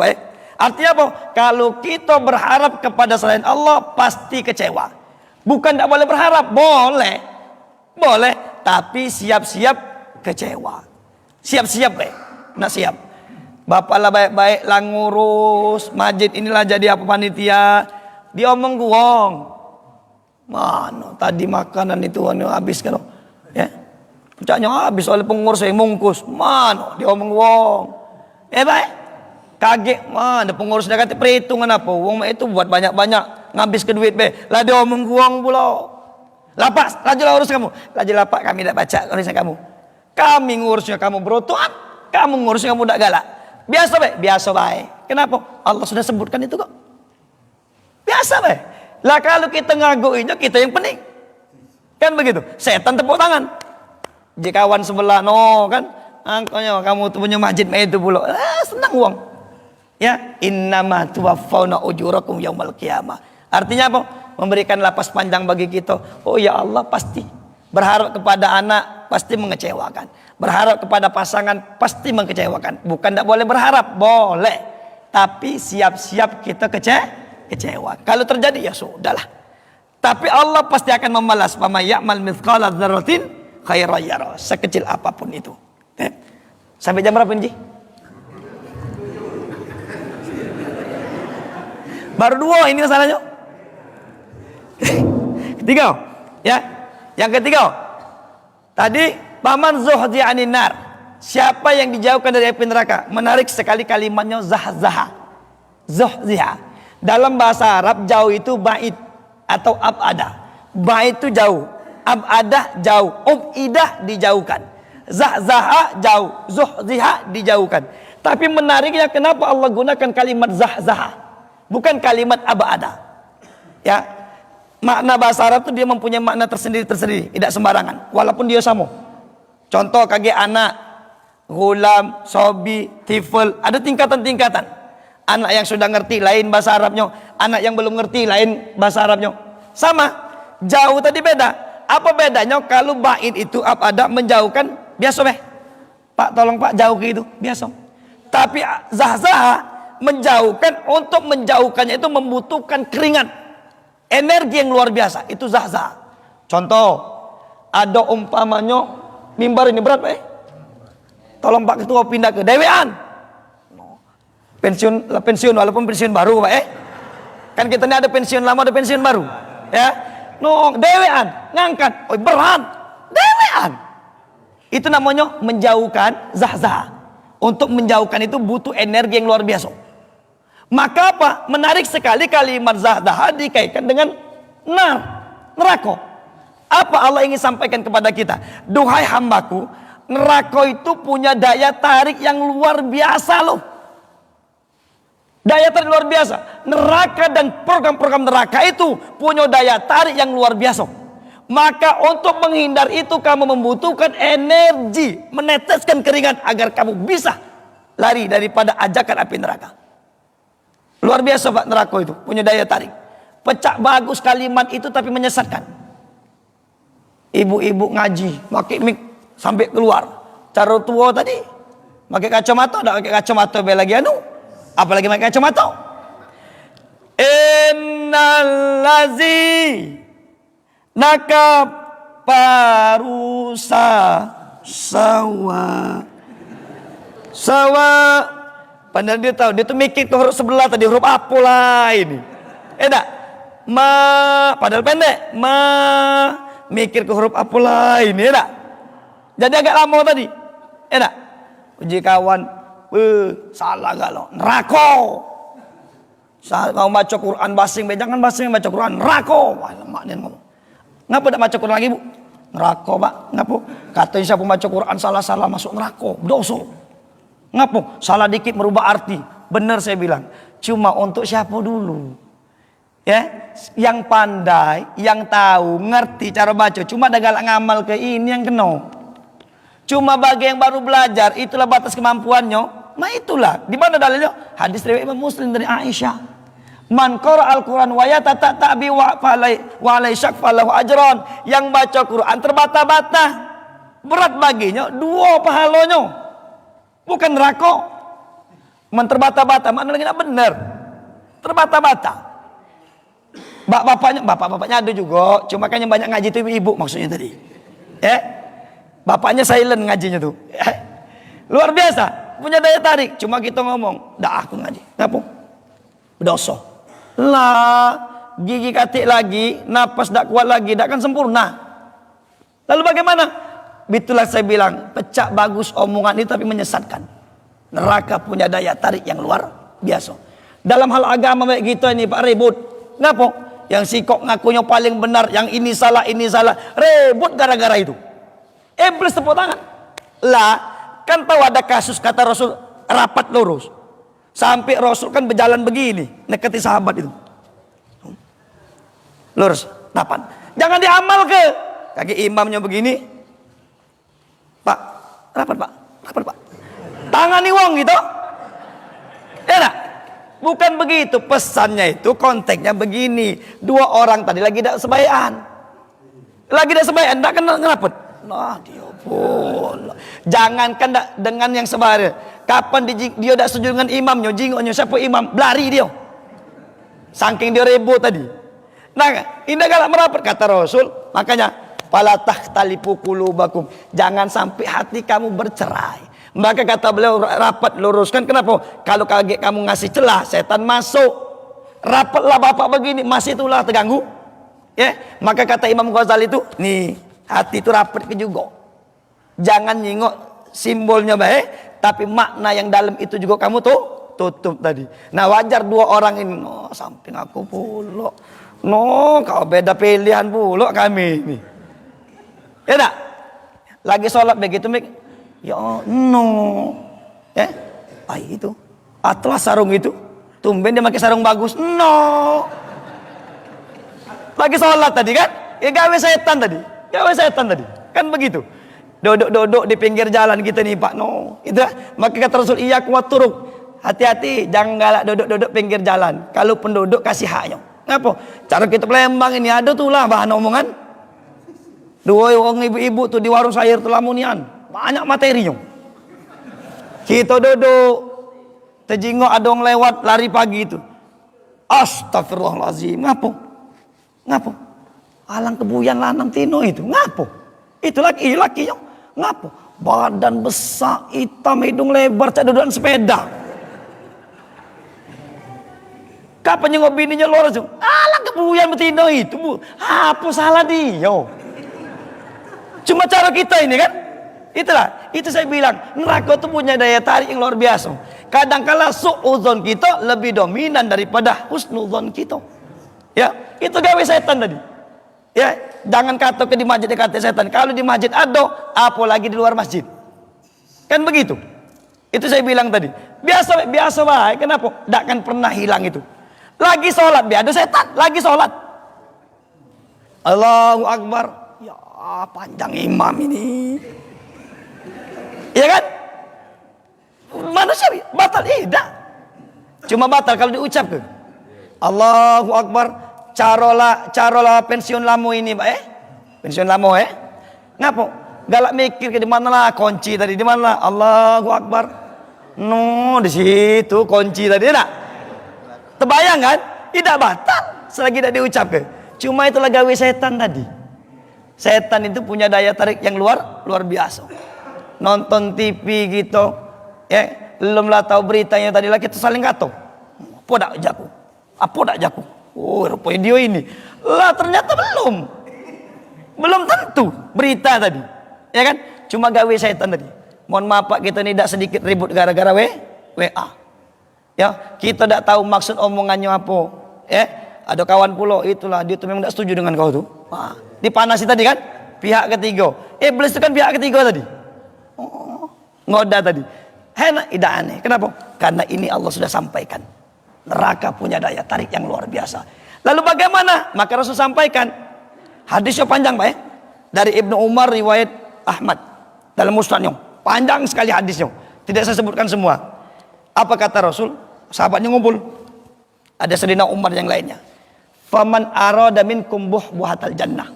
Artinya apa? Kalau kita berharap kepada selain Allah pasti kecewa. Bukan tidak boleh berharap, boleh. Boleh, tapi siap-siap kecewa. Siap-siap nak siap. Bapak lah baik-baik lah ngurus masjid inilah jadi apa panitia. Dia omong guong. Mana tadi makanan itu habis kan? Ya. Puncaknya habis oleh pengurus yang mungkus. Mana dia omong guong. Baik. Kaget, mana pengurus dah kata perhitungan apa? Uang itu buat banyak-banyak ngabis ke duit lah dia omong guong pula. Lapas, lajulah urus kamu. Laju lapak kami tidak baca urusan kamu. Kami ngurusnya kamu berotot, kamu ngurusnya kamu tidak galak. Biasa biasa baik. Kenapa? Allah sudah sebutkan itu kok. Biasa lah kalau kita ngaguinya kita yang pening. Kan begitu. Setan tepuk tangan. Jika kawan sebelah kan, angkanya kamu tuh punya masjid itu pula. Senang uang. Ya, innama tuwaffawna ujurakum yaumal qiyamah. Artinya apa? Memberikan lapas panjang bagi kita. Oh ya Allah, pasti berharap kepada anak pasti mengecewakan. Berharap kepada pasangan pasti mengecewakan. Bukan tidak boleh berharap, boleh. Tapi siap-siap kita kecewa. Kalau terjadi ya sudahlah. Tapi Allah pasti akan membalas. Faman ya'mal mithqala dzarratin khairan yarah. Sekecil apapun itu. Sampai jam berapa ini? Baru 2 ini masalahnya. Ketiga, ya. Yang ketiga, tadi paman zuhzi anin nar. Siapa yang dijauhkan dari api neraka? Menarik sekali kalimatnya zahzaha. Zuhziha. Dalam bahasa Arab jauh itu ba'id atau abada. Ba'id itu jauh, abada jauh, ubidah dijauhkan. Zahzaha jauh, zuhziha dijauhkan. Tapi menariknya kenapa Allah gunakan kalimat zahzaha? Bukan kalimat abada. Ya. Makna bahasa Arab itu dia mempunyai makna tersendiri, tidak sembarangan. Walaupun dia sama. Contoh kage anak, gulam, sobi, tifl, ada tingkatan-tingkatan. Anak yang sudah ngerti lain bahasa Arabnya, anak yang belum ngerti lain bahasa Arabnya. Sama. Jauh tadi beda. Apa bedanya kalau ba'id itu abada menjauhkan biasa Pak tolong Pak jauh gitu, biasa. Tapi zahzaha menjauhkan, untuk menjauhkannya itu membutuhkan keringat, energi yang luar biasa, itu zahzah. Contoh, ada umpamanya mimbar ini berat tolong Pak Ketua pindah ke dewean. Pensiun walaupun pensiun baru kan kita ini ada pensiun lama ada pensiun baru ya. Dewean ngangkat, berat dewean. Itu namanya menjauhkan zahzah. Untuk menjauhkan itu butuh energi yang luar biasa. Maka apa? Menarik sekali kalimat zahdah dikaitkan dengan neraka. Apa Allah ingin sampaikan kepada kita? Duhai hambaku, neraka itu punya daya tarik yang luar biasa loh. Daya tarik luar biasa. Neraka dan program-program neraka itu punya daya tarik yang luar biasa. Maka untuk menghindar itu kamu membutuhkan energi, meneteskan keringat agar kamu bisa lari daripada ajakan api neraka. Luar biasa Pak neraka itu, punya daya tarik. Pecah bagus kalimat itu tapi menyesatkan. Ibu-ibu ngaji, pakai mic sampai keluar. Cara tua tadi, pakai kacamata, tak pakai kacamata lagi apalagi pakai kacamata. Innallazi nakab parusa sawa padahal dia tahu, dia tuh mikir ke huruf sebelah tadi, huruf apa lah ini. Enggak. Padahal pendek. Mikir ke huruf apa lah ini, enggak. Jadi agak lama tadi. Enggak. Uji kawan, salah gak lo? Neraka. Saat mau baca Quran basing, jangan basing baca Quran. Neraka. Wah, lemak dia ngomong. Ngapa tak baca Quran lagi, Bu? Neraka, Pak. Ngapa? Katanya siapa baca Quran salah-salah masuk neraka. Dosa. Ngapa? Salah dikit merubah arti. Benar saya bilang. Cuma untuk siapa dulu? Ya, yang pandai, yang tahu, ngerti cara baca. Cuma ada galak ngamal ke ini yang kena. Cuma bagi yang baru belajar, itulah batas kemampuannya. Nah itulah, di mana dalilnya? Hadis riwayat Imam Muslim dari Aisyah. Man qara al-Quran wa yatatabi wa alai syak falahu ajran. Yang baca Quran terbata-bata, berat baginya 2 pahalanya. Bukan neraka. Man terbata-bata, maknanya lagi tidak benar. Terbata-bata. Bapak-bapaknya ada juga, cuma kan yang banyak ngaji itu ibu maksudnya tadi. Bapaknya silent ngajinya tuh. Luar biasa. Punya daya tarik, cuma kita ngomong, dah aku ngaji. Ngapa? Berdosa. Lah, gigi katik lagi, napas dak kuat lagi, dak kan sempurna. Lalu bagaimana? Itulah saya bilang, pecah bagus omongan itu tapi menyesatkan. Neraka punya daya tarik yang luar biasa. Dalam hal agama kayak gitu ini Pak ribut. Ngapa? Yang sikok ngakunya paling benar, yang ini salah, ribut gara-gara itu. Iblis tepuk tangan. Lah, kan tahu ada kasus kata Rasul rapat lurus. Sampai Rasul kan berjalan begini, nekati sahabat itu. Lurus, rapat. Jangan diamal ke. Kaki imamnya begini. Pak, rapat Pak. Tangani wong gitu. Ya enggak? Bukan begitu pesannya itu, konteksnya begini. 2 orang tadi lagi tidak sebayan. Enggak kena ngerapet. Nah, dia pun. Jangankan dengan yang sebaya. Kapan dia tidak setuju dengan imamnya, jingoknya siapa imam, belari dia. Saking dia ribut tadi. Nah, indah galak merapat kata Rasul. Makanya fala takhtalifu qulubakum. Jangan sampai hati kamu bercerai. Maka kata beliau rapat luruskan. Kenapa? Kalau kaget kamu ngasih celah, setan masuk. Rapatlah bapak begini, masih itulah terganggu. Ya, maka kata Imam Ghazali itu, nih, hati itu rapat ke juga. Jangan nyingok simbolnya baik, tapi makna yang dalam itu juga kamu tuh tutup tadi. Nah wajar 2 orang ini, no samping aku pula, no kau beda pilihan pula kami ini. Ya tak? Lagi sholat begitu, ya no, itu, atlas sarung itu, tumben dia pakai sarung bagus, no. Lagi sholat tadi kan, gawe setan tadi, kan begitu. Duduk di pinggir jalan kita nih Pak, no, itu. Maka kata Rasul, iya kuat turuk, hati-hati, jangan galak duduk pinggir jalan. Kalau penduduk kasih haknya. Ngapa? Cara kita Palembang ini ada tuh lah bahan omongan. 2 orang ibu-ibu tuh di warung sayur telamunian, banyak materinya. Kita duduk, terjingok ada orang lewat lari pagi itu. Astagfirullahaladzim, ngapa? Alang kebuyan lanang tino itu, ngapa? Itu laki-lakinya, ngapa? Badan besar, hitam, hidung lebar, cak dudukan sepeda. Kapan nyengok bininya luar itu? Alang kebuyan betino itu, Bu. Apa salah dia? Cuma cara kita ini kan, itu saya bilang neraka itu punya daya tarik yang luar biasa. Kadangkala su'udzon kita lebih dominan daripada husnudzon kita. Ya, itu gawe setan tadi. Ya, jangan kata di masjid kata setan. Kalau di masjid ada, apalagi di luar masjid. Kan begitu. Itu saya bilang tadi. Biasa baik. Kenapa? Tidak akan pernah hilang itu. Lagi sholat, ada setan. Lagi sholat. Allahu Akbar. Ya, panjang imam ini. Iya kan? Manusia batal tidak. Cuma batal kalau diucapkan. Allahu Akbar. Carola pensiun lamo ini, Pak pensiun lamo ngapa? Galak mikir ke di mana lah kunci tadi, di mana lah? Allahu Akbar. No, di situ kunci tadi enggak? Terbayang kan? Tidak batal selagi tidak diucapkan. Cuma itulah gawe setan tadi. Setan itu punya daya tarik yang luar biasa. Nonton TV gitu, ya, belumlah tahu beritanya tadi lagi kita saling kata. Apa dak jaku? Oh, rupanya dia ini. Lah ternyata belum tentu berita tadi. Ya kan? Cuma gawe setan tadi. Mohon maaf Pak, kita ini tidak sedikit ribut gara-gara WA. Ya, kita tidak tahu maksud omongannya apa. Ada kawan pulau itulah dia tuh memang tidak setuju dengan kau tuh. Dipanasi tadi kan? Pihak ketiga. Iblis itu kan pihak ketiga tadi. Ngoda tadi. Tidak aneh. Kenapa? Karena ini Allah sudah sampaikan. Neraka punya daya tarik yang luar biasa. Lalu bagaimana? Maka Rasul sampaikan. Hadisnya panjang Pak ya. Dari Ibnu Umar riwayat Ahmad dalam musnadnya. Panjang sekali hadisnya. Tidak saya sebutkan semua. Apa kata Rasul? Sahabatnya ngumpul. Ada Sayyidina Umar yang lainnya. Faman arada minkum buhatal jannah.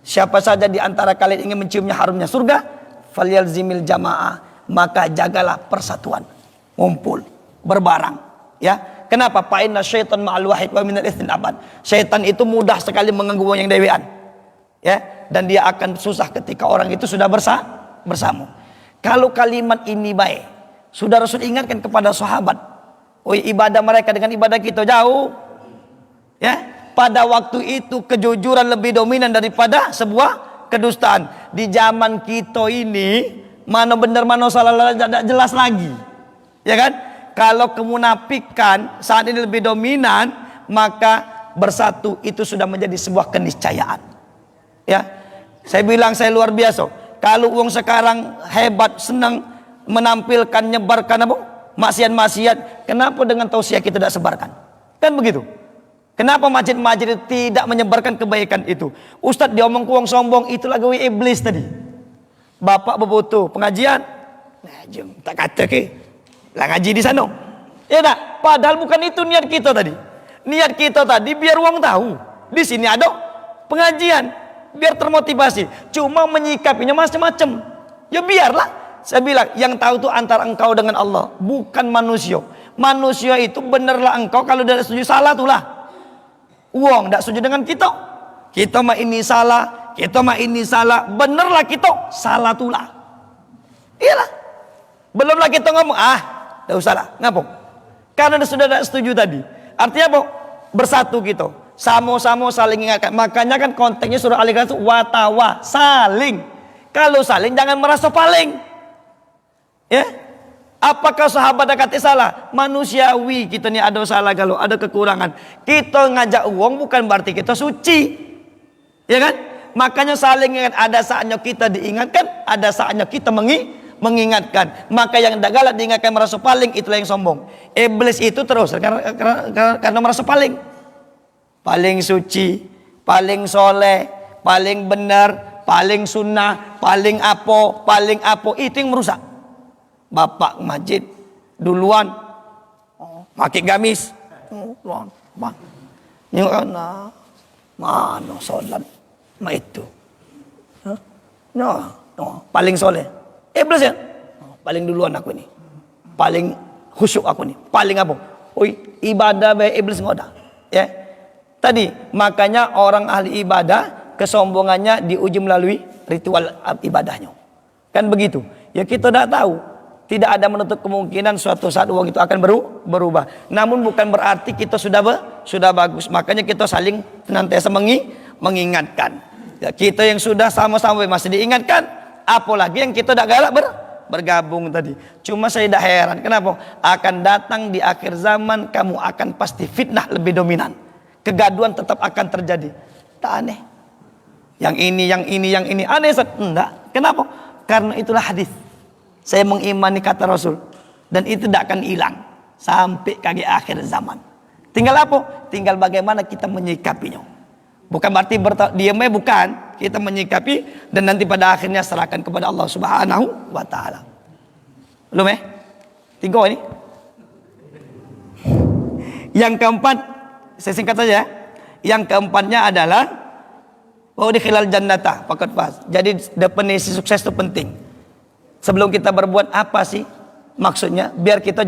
Siapa saja di antara kalian ingin menciumnya harumnya surga, falyalzimil jamaah, maka jagalah persatuan. Ngumpul, berbarang, ya. Kenapa? Fa inna syaitan ma'al wahid wa minal itsnin abad. Syaitan itu mudah sekali mengganggu yang dewean. Ya, dan dia akan susah ketika orang itu sudah bersama. Kalau kalimat ini baik, sudah Rasul ingatkan kepada sahabat, ibadah mereka dengan ibadah kita jauh. Ya, pada waktu itu kejujuran lebih dominan daripada sebuah kedustaan. Di zaman kita ini mana benar mana salah tidak jelas lagi. Ya kan? Kalau kemunafikan saat ini lebih dominan, maka bersatu itu sudah menjadi sebuah keniscayaan. Ya. Saya bilang saya luar biasa. Kalau uang sekarang hebat, senang menampilkan, nyebarkan apa? Maksiat-maksiat, kenapa dengan tausiah kita tidak sebarkan? Kan begitu. Kenapa masjid-masjid itu tidak menyebarkan kebaikan itu? Ustadz diomong kuang sombong, itu lagu iblis tadi. Bapak bebutuh pengajian, jom tak kata ke, lah ngaji di sana. Ya tak? Padahal bukan itu niat kita tadi. Niat kita tadi biar uang tahu. Di sini ada pengajian, biar termotivasi. Cuma menyikapinya macam-macam. Ya biarlah. Saya bilang yang tahu itu antara engkau dengan Allah, bukan manusia. Manusia itu benarlah engkau kalau tidak setuju salah itulah. Uang tidak setuju dengan kita. Kita mah ini salah, kita mah ini salah. Benarlah kita salah itulah. Iyalah. Belumlah kita ngomong tidak usah lah. Ngapa? Karena sudah tidak setuju tadi. Artinya apa? Bersatu kita. Sama-sama saling ingatkan. Makanya kan konteksnya surah Al-Ikhlas itu watawa, saling. Kalau saling jangan merasa paling. Ya, apakah sahabat kata salah? Manusiawi kita nih ada salah kalau ada kekurangan. Kita ngajak uang bukan berarti kita suci, ya kan? Makanya saling ingat. Ada saatnya kita diingatkan, ada saatnya kita mengingatkan. Maka yang tidak galak diingatkan merasa paling, itulah yang sombong. Iblis itu terus karena merasa paling suci, paling soleh, paling benar, paling sunnah, paling apa, itu yang merusak. Bapak masjid duluan pakai gamis, mana sholat mah itu, paling soleh, iblis ya, paling duluan aku ini, paling khusyuk aku ini, paling apa, ibadah baik iblis ngoda, ya. Tadi makanya orang ahli ibadah kesombongannya diuji melalui ritual ibadahnya, kan begitu. Ya kita tidak tahu. Tidak ada menutup kemungkinan suatu saat uang itu akan berubah. Namun bukan berarti kita sudah bagus. Makanya kita saling senantiasa mengingatkan. Ya, kita yang sudah sama-sama masih diingatkan, apalagi yang kita tidak galak bergabung tadi. Cuma saya tidak heran. Kenapa? Akan datang di akhir zaman kamu akan pasti fitnah lebih dominan. Kegaduhan tetap akan terjadi. Tak aneh. Yang ini aneh. Enggak. Kenapa? Karena itulah hadis. Saya mengimani kata Rasul, dan itu tidak akan hilang sampai ke akhir zaman. Tinggal apa? Tinggal bagaimana kita menyikapinya. Bukan berarti diamnya, bukan. Kita menyikapi dan nanti pada akhirnya serahkan kepada Allah Subhanahu wa taala. Belum ya? 3 ini. Yang keempat, saya singkat saja. Yang keempatnya adalah dikhilal jannata faqad faz. Jadi definisi sukses itu penting. Sebelum kita berbuat apa sih maksudnya, biar kita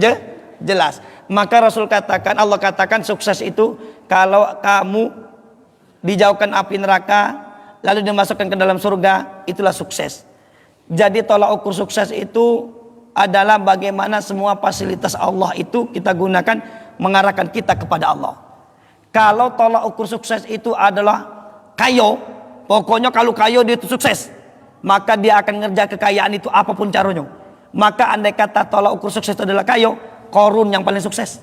jelas. Maka Rasul katakan, Allah katakan sukses itu kalau kamu dijauhkan api neraka lalu dimasukkan ke dalam surga, itulah sukses. Jadi tolak ukur sukses itu adalah bagaimana semua fasilitas Allah itu kita gunakan mengarahkan kita kepada Allah. Kalau tolak ukur sukses itu adalah kayo, pokoknya kalau kayo dia itu sukses, maka dia akan ngerja kekayaan itu apapun caranya. Maka andai kata tolak ukur sukses itu adalah kayo, Korun yang paling sukses.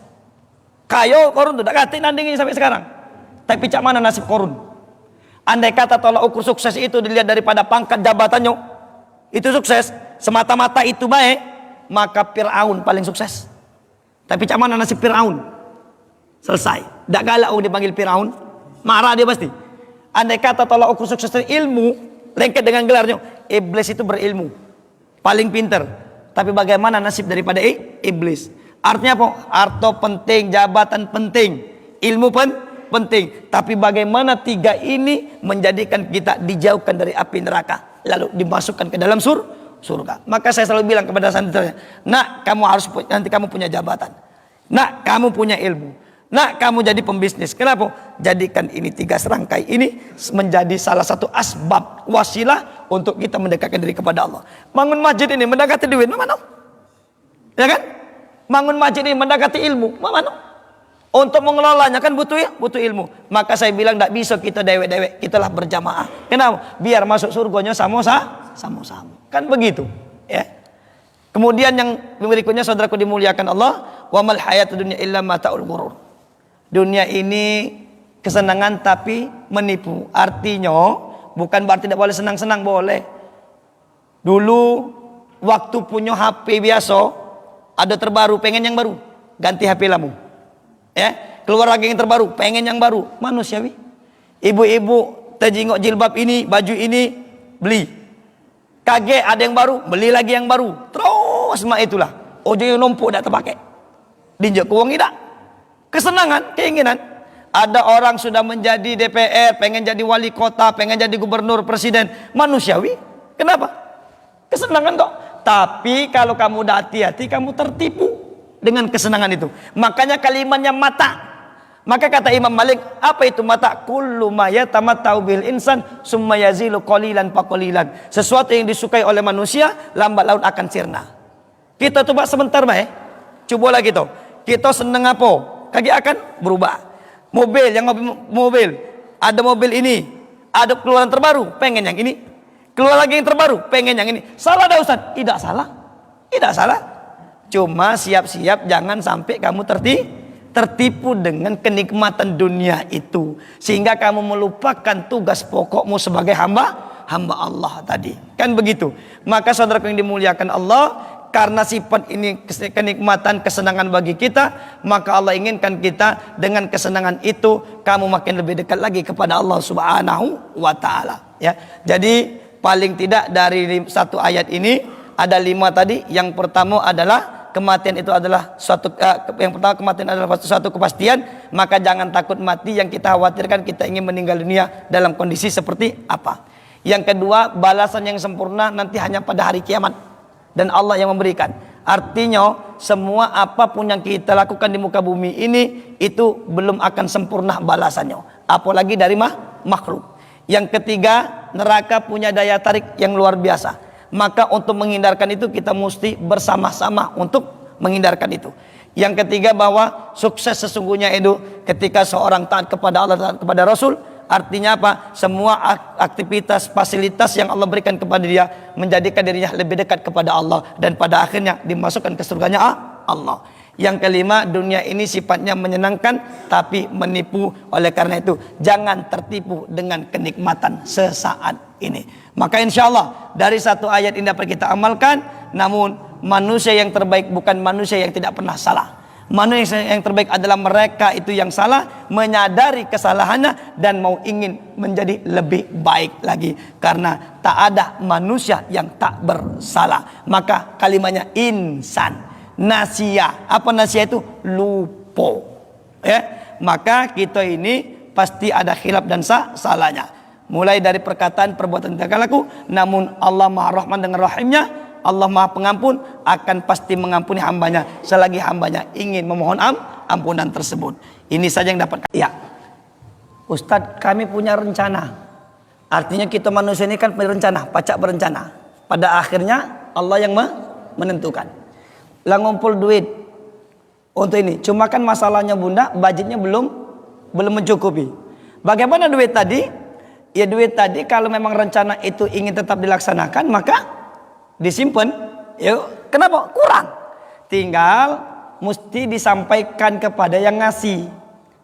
Kayo korun tuh, tak kati nandingin sampai sekarang. Tapi cak mana nasib korun? Andai kata tolak ukur sukses itu dilihat daripada pangkat jabatannya, itu sukses, semata-mata itu baik, maka Fir'aun paling sukses. Tapi cak mana nasib Fir'aun? Selesai. Tak galak dipanggil Fir'aun, marah dia pasti. Andai kata tolak ukur sukses itu ilmu, lengket dengan gelarnya, iblis itu berilmu, paling pinter. Tapi bagaimana nasib daripada iblis? Artinya apa? Harta penting, jabatan penting, ilmu penting. Tapi bagaimana tiga ini menjadikan kita dijauhkan dari api neraka, lalu dimasukkan ke dalam surga. Maka saya selalu bilang kepada santrinya, nak, kamu harus nanti kamu punya jabatan, nak, kamu punya ilmu, nak, kamu jadi pembisnis. Kenapa? Jadikan ini tiga serangkai ini menjadi salah satu asbab, wasilah untuk kita mendekatkan diri kepada Allah. Bangun masjid ini mendekati duit, mana? Ya kan? Bangun masjid ini mendekati ilmu, mana? Untuk mengelolanya kan butuh ilmu. Maka saya bilang tidak bisa kita dewek-dewek, kitalah berjamaah. Kenapa? Biar masuk surganya sama-sama. Kan begitu, ya. Kemudian yang berikutnya, saudaraku dimuliakan Allah, wa mal hayatud dunya illa mata'ul ghurur. Dunia ini kesenangan tapi menipu. Artinya bukan berarti tidak boleh senang-senang, boleh. Dulu waktu punya HP biasa, ada terbaru, pengen yang baru, ganti HP lama. Ya, keluar lagi yang terbaru, pengen yang baru. Manusiawi. Ibu-ibu terjingok jilbab ini, baju ini, beli. Kaget ada yang baru, beli lagi yang baru. Terus itulah. Ojo yang numpuk tak terpakai. Dinjak ke uang tidak. Kesenangan, keinginan. Ada orang sudah menjadi DPR, pengen jadi wali kota, pengen jadi gubernur, presiden. Manusiawi. Kenapa? Kesenangan kok. Tapi kalau kamu udah hati-hati, kamu tertipu dengan kesenangan itu. Makanya kalimatnya mata. Maka kata Imam Malik, apa itu mata? Kullu ma yatamatta'u bil insan summa yazilu qalilan fa qalilan. Sesuatu yang disukai oleh manusia lambat laun akan sirna. Kita coba sebentar bae. Cobalah gitu. Kita seneng apa? Kaki akan berubah. Mobil, ada mobil ini, ada keluaran terbaru, pengen yang ini. Keluar lagi yang terbaru, pengen yang ini. Salah dah Ustaz? Tidak salah. Cuma siap-siap jangan sampai kamu tertipu dengan kenikmatan dunia itu, sehingga kamu melupakan tugas pokokmu sebagai hamba Allah tadi. Kan begitu. Maka saudara yang dimuliakan Allah, karena sifat ini kenikmatan, kesenangan bagi kita, maka Allah inginkan kita dengan kesenangan itu kamu makin lebih dekat lagi kepada Allah Subhanahu wa taala, ya. Jadi paling tidak dari satu ayat ini ada 5 tadi. Yang pertama adalah kematian itu adalah kematian adalah suatu kepastian, maka jangan takut mati. Yang kita khawatirkan kita ingin meninggal dunia dalam kondisi seperti apa. Yang kedua, balasan yang sempurna nanti hanya pada hari kiamat, dan Allah yang memberikan. Artinya semua apapun yang kita lakukan di muka bumi ini itu belum akan sempurna balasannya, apalagi dari makhluk. Yang ketiga, neraka punya daya tarik yang luar biasa. Maka untuk menghindarkan itu kita mesti bersama-sama untuk menghindarkan itu. Yang ketiga, bahwa sukses sesungguhnya itu ketika seorang taat kepada Allah, taat kepada Rasul. Artinya apa? Semua aktivitas, fasilitas yang Allah berikan kepada dia menjadikan dirinya lebih dekat kepada Allah, dan pada akhirnya dimasukkan ke surganya Allah. Yang kelima, dunia ini sifatnya menyenangkan tapi menipu. Oleh karena itu jangan tertipu dengan kenikmatan sesaat ini. Maka insya Allah dari satu ayat ini dapat kita amalkan. Namun manusia yang terbaik bukan manusia yang tidak pernah salah. Manusia yang terbaik adalah mereka itu yang salah, menyadari kesalahannya dan mau ingin menjadi lebih baik lagi. Karena tak ada manusia yang tak bersalah. Maka kalimatnya insan. Nasia, apa nasia itu? Lupa, ya. Maka kita ini pasti ada khilaf dan salahnya, mulai dari perkataan, perbuatan tidak laku. Namun Allah Maha Rahman dengan Rahimnya, Allah Maha Pengampun, akan pasti mengampuni hambanya selagi hambanya ingin memohon ampunan tersebut. Ini saja yang dapat. Ya, Ustadz, kami punya rencana. Artinya kita manusia ini kan berencana, pacak berencana. Pada akhirnya Allah yang menentukan. Lah ngumpul duit untuk ini. Cuma kan masalahnya bunda, budgetnya belum mencukupi. Bagaimana duit tadi? Ya duit tadi kalau memang rencana itu ingin tetap dilaksanakan, maka disimpan. Yuk, kenapa? Kurang. Tinggal mesti disampaikan kepada yang ngasih.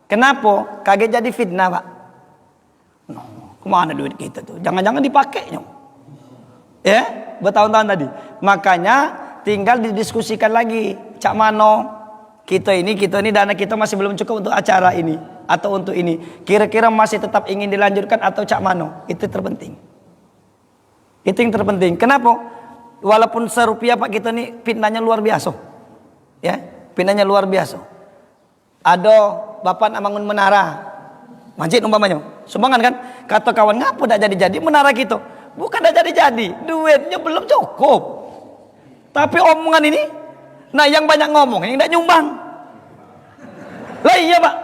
Kenapa? Kaget jadi fitnah, Pak. No, kemana duit kita tuh? Jangan-jangan dipakai, nyong. Ya, bertahun-tahun tadi. Makanya tinggal didiskusikan lagi. Cak mano, kita ini dana kita masih belum cukup untuk acara ini atau untuk ini. Kira-kira masih tetap ingin dilanjutkan atau cak mano? Itu terpenting. Itu yang terpenting. Kenapa? Walaupun serupiah Pak, kita ini fitnahnya luar biasa. Ya, fitnahnya luar biasa. Ada bapak nak bangun menara, masjid umpamanya, sumbangan kan? Kata kawan, ngapa tak jadi-jadi menara kita? Bukan tak jadi-jadi, duitnya belum cukup. Tapi omongan ini, nah yang banyak ngomong, yang tidak nyumbang. Lah iya Pak,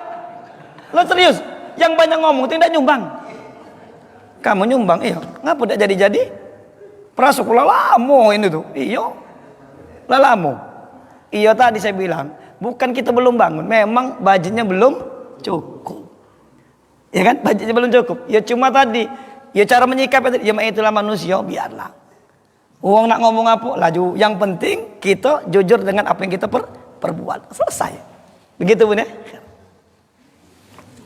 lo serius? Yang banyak ngomong tidak nyumbang. Kamu nyumbang, iya. Ngapa tak jadi-jadi? Perasuk lamo ini tuh, iya. Lamo. Iya tadi saya bilang, bukan kita belum bangun, memang budgetnya belum cukup. Ya kan, budgetnya belum cukup. Ya cuma tadi, ya cara menyikapi tadi, ya itulah manusia, biarlah. Uang nak ngomong apa, laju. Yang penting kita jujur dengan apa yang kita perbuat. Selesai. Begitu Bun ya.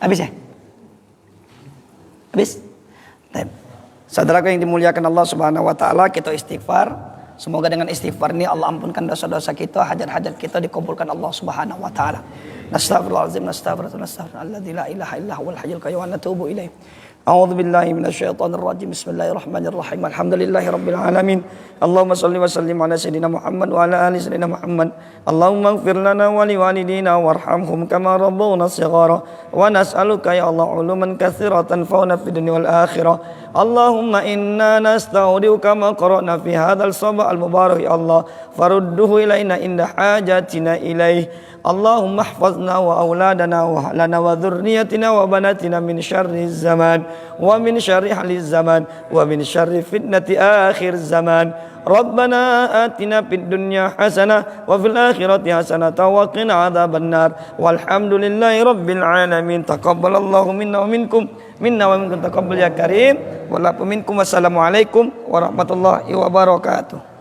Habis ya? Habis? Saudaraku yang dimuliakan Allah Subhanahu wa taala, kita istighfar. Semoga dengan istighfar ini Allah ampunkan dosa-dosa kita, hajat-hajat kita dikabulkan Allah Subhanahu wa taala. Nastaghfirullahalazim, nastaghfirullahaladzim, la ilaha illa huwal hayyul qayyum wa natubu ilaih. A'udzu billahi minasyaitonir rajim. Bismillahirrahmanirrahim. Alhamdulillahirabbil alamin. Allahumma shalli wa sallim ala sayidina Muhammad wa ala ali sayidina Muhammad. Allahumma ighfir lana wa liwalidina warhamhum kama rabbawna shighara. Wa nas'aluka ya Allah uluman katsiratan fauna fid dunya wal akhirah. Allahumma inna nastaudiuka ma qara'na fi hadzal sabah al mubarak ya Allah farudduhu ilaina inda hajatina ilaih. Allahumma ihfazna wa auladana wa ahlana wa dhurriyyatina wa banatina min syarri zaman wa min syarri haliz zaman wa min syarri fitnati akhir zaman. Rabbana atina fid dunya hasanah wa fil akhirati hasanah wa qina adzabannar. Walhamdulillahi rabbil alamin. Taqabbalallahu minna wa minkum taqabbal ya karim. Wa la minkum. Wassalamualaikum warahmatullahi wabarakatuh.